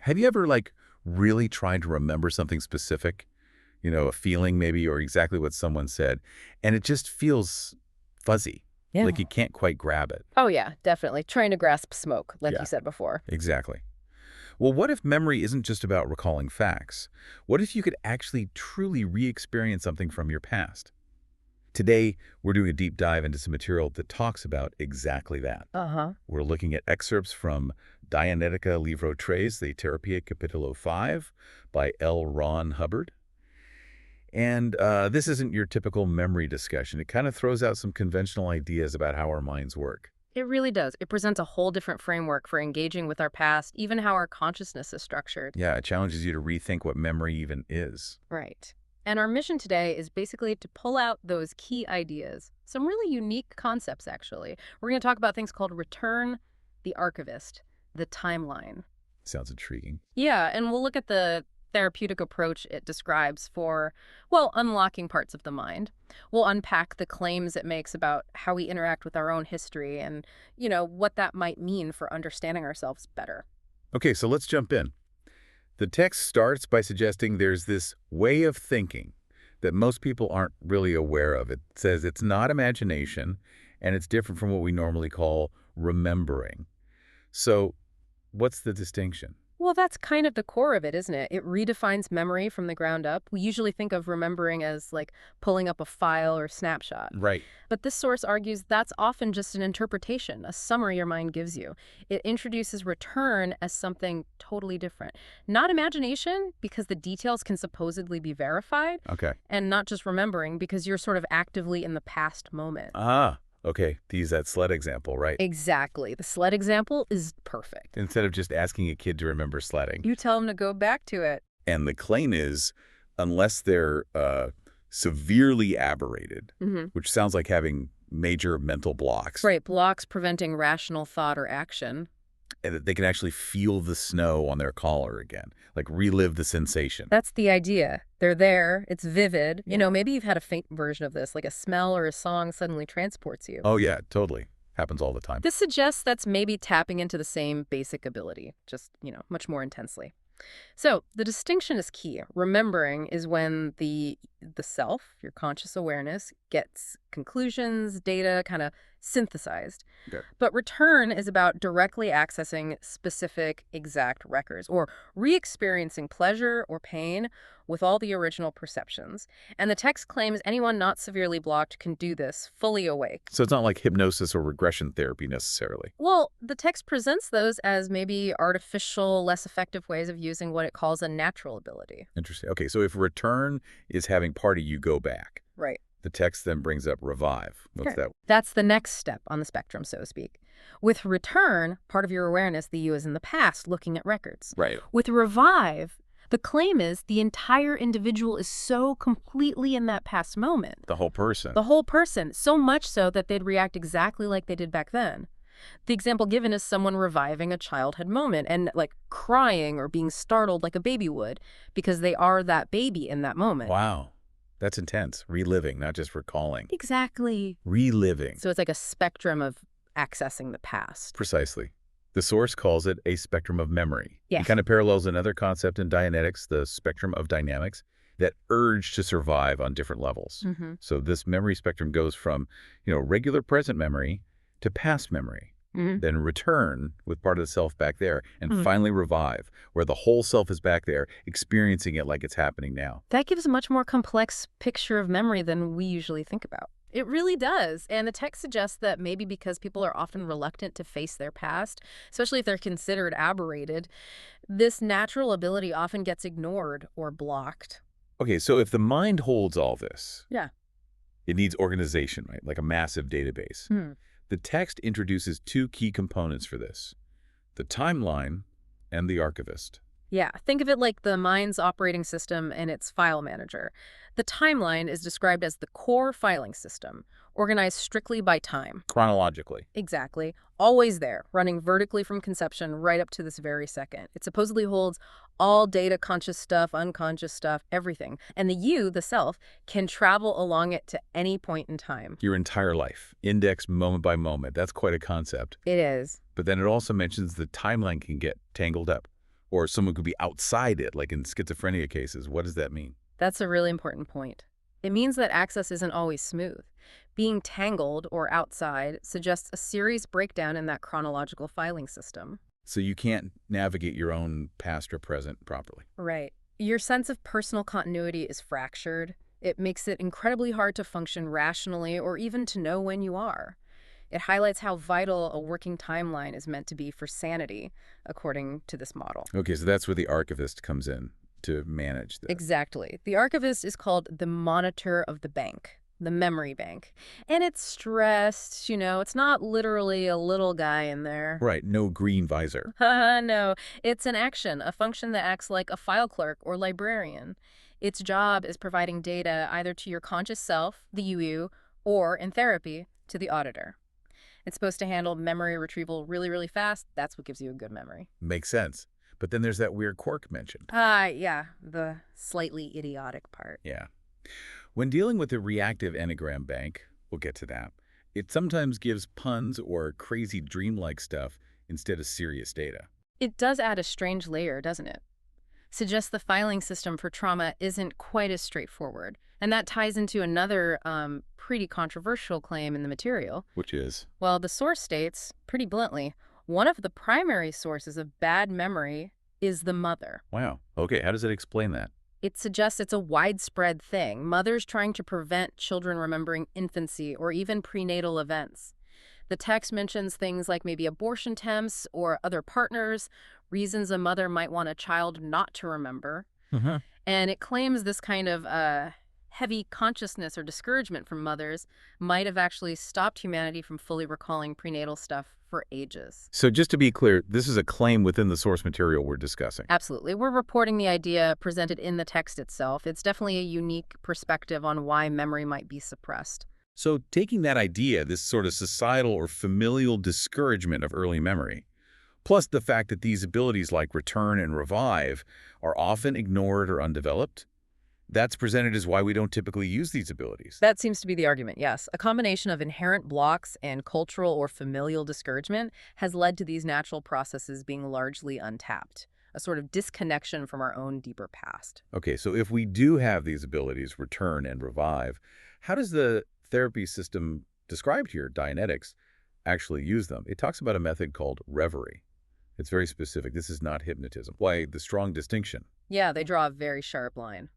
Have you ever, really tried to remember something specific? A feeling maybe, or exactly what someone said, and it just feels fuzzy, Yeah. like you can't quite grab it. Oh, yeah, definitely. Trying to grasp smoke, like you Yeah, said before. exactly. Well, what if memory isn't just about recalling facts? What if you could actually truly re-experience something from your past? Today, we're doing a deep dive into some material that talks about exactly that. Uh-huh. We're looking at excerpts from Dianética Livro Tres de Terapia Capítulo 5 by L. Ron Hubbard. And this isn't your typical memory discussion. It kind of throws out some conventional ideas about how our minds work. It really does. It presents a whole different framework for engaging with our past, even how our consciousness is structured. Yeah, it challenges you to rethink what memory even is. Right. And our mission today is basically to pull out those key ideas. Some really unique concepts, actually. We're going to talk about things called return, the archivist, the timeline. Sounds intriguing. Yeah, and we'll look at the therapeutic approach it describes for, well, unlocking parts of the mind. We'll unpack the claims it makes about how we interact with our own history and, what that might mean for understanding ourselves better. Okay, so let's jump in. The text starts by suggesting there's this way of thinking that most people aren't really aware of. It says it's not imagination, and it's different from what we normally call remembering. So what's the distinction? Well, that's kind of the core of it, isn't it? It redefines memory from the ground up. We usually think of remembering as like pulling up a file or snapshot. Right. But this source argues that's often just an interpretation, a summary your mind gives you. It introduces return as something totally different. Not imagination, because the details can supposedly be verified, Okay. and not just remembering, because you're sort of actively in the past moment. Ah, okay. To use that sled example, right? Exactly. The sled example is perfect. Instead of just asking a kid to remember sledding. You tell them to go back to it. And the claim is, unless they're severely aberrated, which sounds like having major mental blocks, Right, blocks preventing rational thought or action. and that they can actually feel the snow on their collar again, like relive the sensation. That's the idea. They're there, it's vivid. Yeah. Maybe you've had a faint version of this, like a smell or a song suddenly transports you. Oh, yeah, totally. Happens all the time. This suggests that's maybe tapping into the same basic ability, just, much more intensely. So the distinction is key. Remembering is when the self, your conscious awareness, gets conclusions, data kind of synthesized. Okay. But return is about directly accessing specific exact records or re-experiencing pleasure or pain with all the original perceptions. And the text claims anyone not severely blocked can do this fully awake. So it's not like hypnosis or regression therapy necessarily. Well, the text presents those as maybe artificial, less effective ways of using what it calls a natural ability. Interesting. Okay, so if return is having part of you go back, Right. the text then brings up revive. What's Sure. that? That's the next step on the spectrum, so to speak. With return, part of your awareness, the you is in the past, looking at records. Right. With revive, the claim is the entire individual is so completely in that past moment. The whole person. The whole person, so much so that they'd react exactly like they did back then. The example given is someone reviving a childhood moment and crying or being startled like a baby would because they are that baby in that moment. Wow. That's intense. Reliving, not just recalling. Exactly. Reliving. So it's like a spectrum of accessing the past. Precisely. The source calls it a spectrum of memory. Yes. It kind of parallels another concept in Dianetics, the spectrum of dynamics, that urge to survive on different levels. So this memory spectrum goes from, regular present memory to past memory, then return with part of the self back there, and finally revive, where the whole self is back there, experiencing it like it's happening now. That gives a much more complex picture of memory than we usually think about. It really does. And the text suggests that maybe because people are often reluctant to face their past, especially if they're considered aberrated, this natural ability often gets ignored or blocked. Okay, so if the mind holds all this, Yeah. it needs organization, right? Like a massive database. The text introduces two key components for this: the timeline and the archivist. Yeah, think of it like the mind's operating system and its file manager. The timeline is described as the core filing system, organized strictly by time. Chronologically. Exactly. Always there, running vertically from conception right up to this very second. It supposedly holds all data, conscious stuff, unconscious stuff, everything. And the you, the self, can travel along it to any point in time. Your entire life, indexed moment by moment. That's quite a concept. It is. But then it also mentions the timeline can get tangled up, Or someone could be outside it, like in schizophrenia cases. What does that mean? That's a really important point. It means that access isn't always smooth. Being tangled or outside suggests a serious breakdown in that chronological filing system. So you can't navigate your own past or present properly. Right. Your sense of personal continuity is fractured. It makes it incredibly hard to function rationally or even to know when you are. It highlights how vital a working timeline is meant to be for sanity, according to this model. Okay, so that's where the archivist comes in to manage this. Exactly. The archivist is called the monitor of the bank, the memory bank. And it's stressed, it's not literally a little guy in there. Right, no green visor. No, it's an action, a function that acts like a file clerk or librarian. Its job is providing data either to your conscious self, the you, or, in therapy, to the auditor. It's supposed to handle memory retrieval really, really fast. That's what gives you a good memory. Makes sense. But then there's that weird quirk mentioned. Yeah, the slightly idiotic part. Yeah. When dealing with the reactive enneagram bank, we'll get to that, it sometimes gives puns or crazy dreamlike stuff instead of serious data. It does add a strange layer, doesn't it? Suggests the filing system for trauma isn't quite as straightforward. And that ties into another pretty controversial claim in the material. Which is? Well, the source states, pretty bluntly, one of the primary sources of bad memory is the mother. Wow. Okay, how does it explain that? It suggests it's a widespread thing, mothers trying to prevent children remembering infancy or even prenatal events. The text mentions things like maybe abortion attempts or other partners, reasons a mother might want a child not to remember. Mm-hmm. And it claims this kind of heavy consciousness or discouragement from mothers might have actually stopped humanity from fully recalling prenatal stuff for ages. So just to be clear, this is a claim within the source material we're discussing. Absolutely. We're reporting the idea presented in the text itself. It's definitely a unique perspective on why memory might be suppressed. So taking that idea, this sort of societal or familial discouragement of early memory, plus the fact that these abilities like return and revive are often ignored or undeveloped, that's presented as why we don't typically use these abilities. That seems to be the argument, yes. A combination of inherent blocks and cultural or familial discouragement has led to these natural processes being largely untapped, a sort of disconnection from our own deeper past. Okay, so if we do have these abilities, return and revive, how does the therapy system described here, Dianetics, actually use them? It talks about a method called reverie. It's very specific. This is not hypnotism. Why the strong distinction? Yeah, they draw a very sharp line.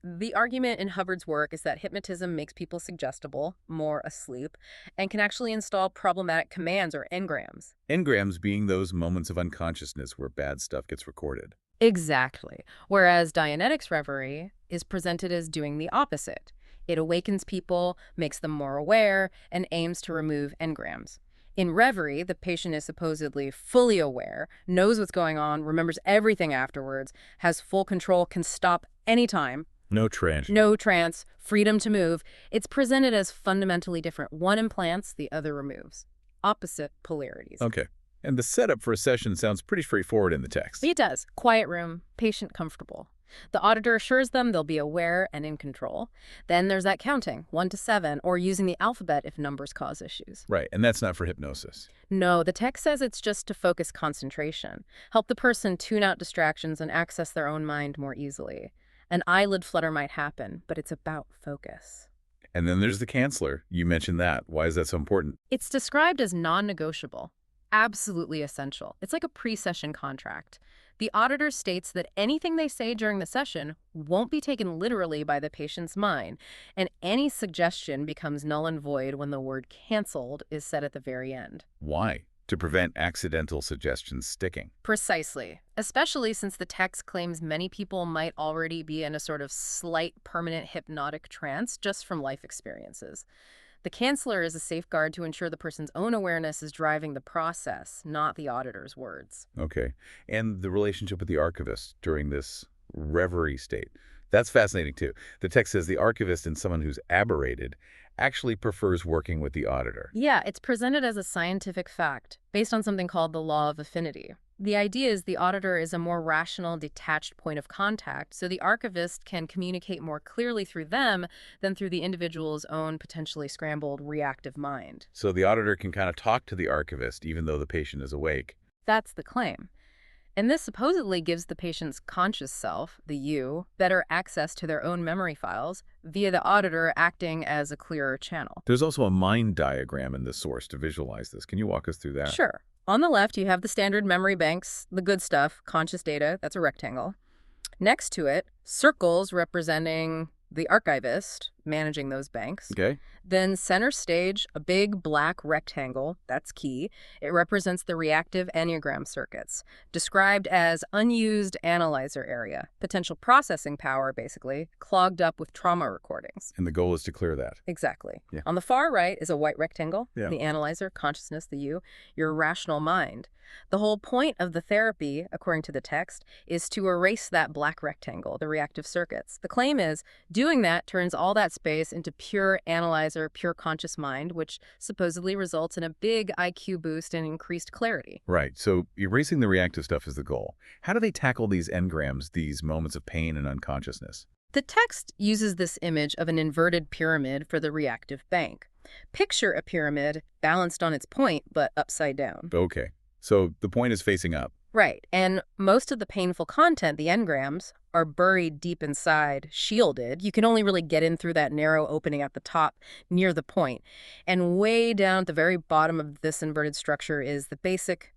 The argument in Hubbard's work is that hypnotism makes people suggestible, more asleep, and can actually install problematic commands or engrams. Engrams being those moments of unconsciousness where bad stuff gets recorded. Exactly. Whereas Dianetics reverie is presented as doing the opposite. It awakens people, makes them more aware, and aims to remove engrams. In reverie, the patient is supposedly fully aware, knows what's going on, remembers everything afterwards, has full control, can stop anytime. No trance. No trance, freedom to move. It's presented as fundamentally different. One implants, the other removes. Opposite polarities. Okay. And the setup for a session sounds pretty straightforward in the text. It does. Quiet room, patient comfortable. The auditor assures them they'll be aware and in control. Then there's that counting, 1 to 7, or using the alphabet if numbers cause issues. Right, and that's not for hypnosis. No, the text says it's just to focus concentration, help the person tune out distractions and access their own mind more easily. An eyelid flutter might happen, but it's about focus. And then there's the canceller. You mentioned that. Why is that so important? It's described as non-negotiable, absolutely essential. It's like a pre-session contract. The auditor states that anything they say during the session won't be taken literally by the patient's mind, and any suggestion becomes null and void when the word canceled is said at the very end. Why? To prevent accidental suggestions sticking. Precisely, especially since the text claims many people might already be in a sort of slight permanent hypnotic trance just from life experiences. The canceller is a safeguard to ensure the person's own awareness is driving the process, not the auditor's words. Okay. And the relationship with the archivist during this reverie state. That's fascinating, too. The text says the archivist and someone who's aberrated actually prefers working with the auditor. Yeah, it's presented as a scientific fact, based on something called the law of affinity. The idea is the auditor is a more rational, detached point of contact, so the archivist can communicate more clearly through them than through the individual's own potentially scrambled reactive mind. So the auditor can kind of talk to the archivist even though the patient is awake. That's the claim. And this supposedly gives the patient's conscious self, the you, better access to their own memory files via the auditor acting as a clearer channel. There's also a mind diagram in this source to visualize this. Can you walk us through that? Sure. On the left, you have the standard memory banks, the good stuff, conscious data, that's a rectangle. Next to it, circles representing the archivist managing those banks. Okay. Then center stage, a big black rectangle, that's key. It represents the reactive enneagram circuits, described as unused analyzer area, potential processing power, basically, clogged up with trauma recordings. And the goal is to clear that. Exactly. Yeah. On the far right is a white rectangle, Yeah. the analyzer, consciousness, the you, your rational mind. The whole point of the therapy, according to the text, is to erase that black rectangle, the reactive circuits. The claim is doing that turns all that space into pure analyzer, pure conscious mind, which supposedly results in a big IQ boost and increased clarity. Right. So erasing the reactive stuff is the goal. How do they tackle these engrams, these moments of pain and unconsciousness? The text uses this image of an inverted pyramid for the reactive bank. Picture a pyramid balanced on its point, but upside down. Okay. So the point is facing up. Right. And most of the painful content, the engrams, are buried deep inside, shielded. You can only really get in through that narrow opening at the top near the point. And way down at the very bottom of this inverted structure is the basic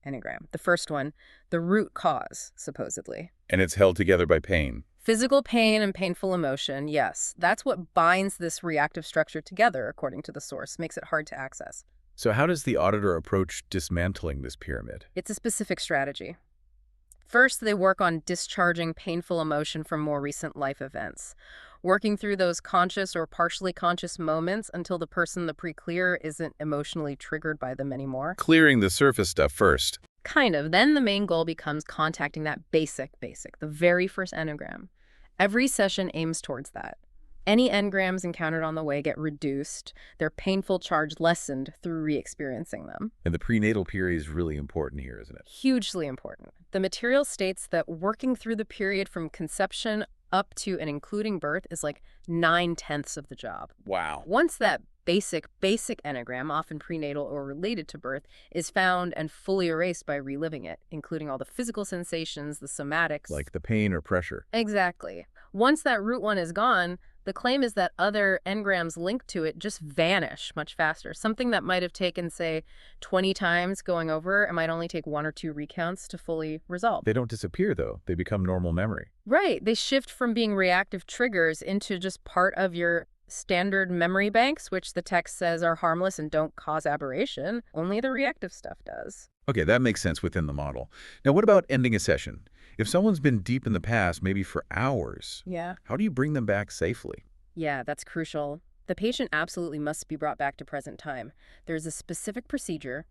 enneagram. The first one, the root cause, supposedly. And it's held together by pain. Physical pain and painful emotion, yes. That's what binds this reactive structure together, according to the source, makes it hard to access. So how does the auditor approach dismantling this pyramid? It's a specific strategy. First, they work on discharging painful emotion from more recent life events, working through those conscious or partially conscious moments until the person, the pre-clear, isn't emotionally triggered by them anymore. Clearing the surface stuff first. Kind of. Then the main goal becomes contacting that basic, the very first enneagram. Every session aims towards that. Any engrams encountered on the way get reduced, their painful charge lessened through re-experiencing them. And the prenatal period is really important here, isn't it? Hugely important. The material states that working through the period from conception up to and including birth is like 9/10 of the job. Wow. Once that basic enneagram, often prenatal or related to birth, is found and fully erased by reliving it, including all the physical sensations, the somatics. Like the pain or pressure. Exactly. Once that root one is gone, the claim is that other engrams linked to it just vanish much faster. Something that might have taken, say, 20 times going over, it might only take 1 or 2 recounts to fully resolve. They don't disappear, though. They become normal memory. Right. They shift from being reactive triggers into just part of your standard memory banks, which the text says are harmless and don't cause aberration. Only the reactive stuff does. Okay, that makes sense within the model. Now, what about ending a session? If someone's been deep in the past, maybe for hours, Yeah. how do you bring them back safely? Yeah, that's crucial. The patient absolutely must be brought back to present time. There's a specific procedure,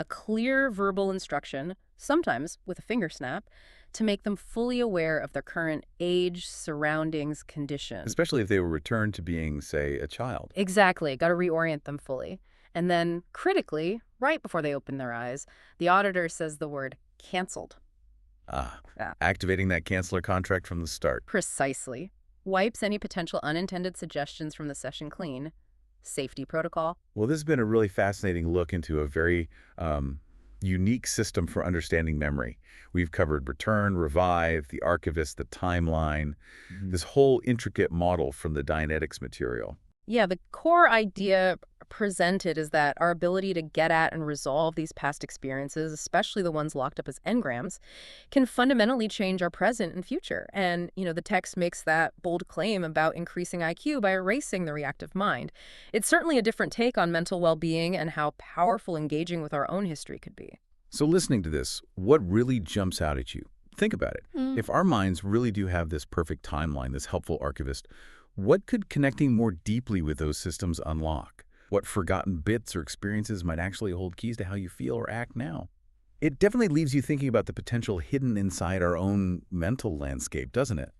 a clear verbal instruction, sometimes with a finger snap, to make them fully aware of their current age, surroundings, condition. Especially if they were returned to being, say, a child. Exactly. Got to reorient them fully. And then, critically, right before they open their eyes, the auditor says the word canceled. Yeah. Activating that canceller contract from the start. Precisely. Wipes any potential unintended suggestions from the session clean. Safety protocol. Well, this has been a really fascinating look into a very unique system for understanding memory. We've covered return, revive, the archivist, the timeline, this whole intricate model from the Dianetics material. Yeah, the core idea presented is that our ability to get at and resolve these past experiences, especially the ones locked up as engrams, can fundamentally change our present and future. And, the text makes that bold claim about increasing IQ by erasing the reactive mind. It's certainly a different take on mental well-being and how powerful engaging with our own history could be. So listening to this, what really jumps out at you? Think about it. If our minds really do have this perfect timeline, this helpful archivist, what could connecting more deeply with those systems unlock? What forgotten bits or experiences might actually hold keys to how you feel or act now? It definitely leaves you thinking about the potential hidden inside our own mental landscape, doesn't it?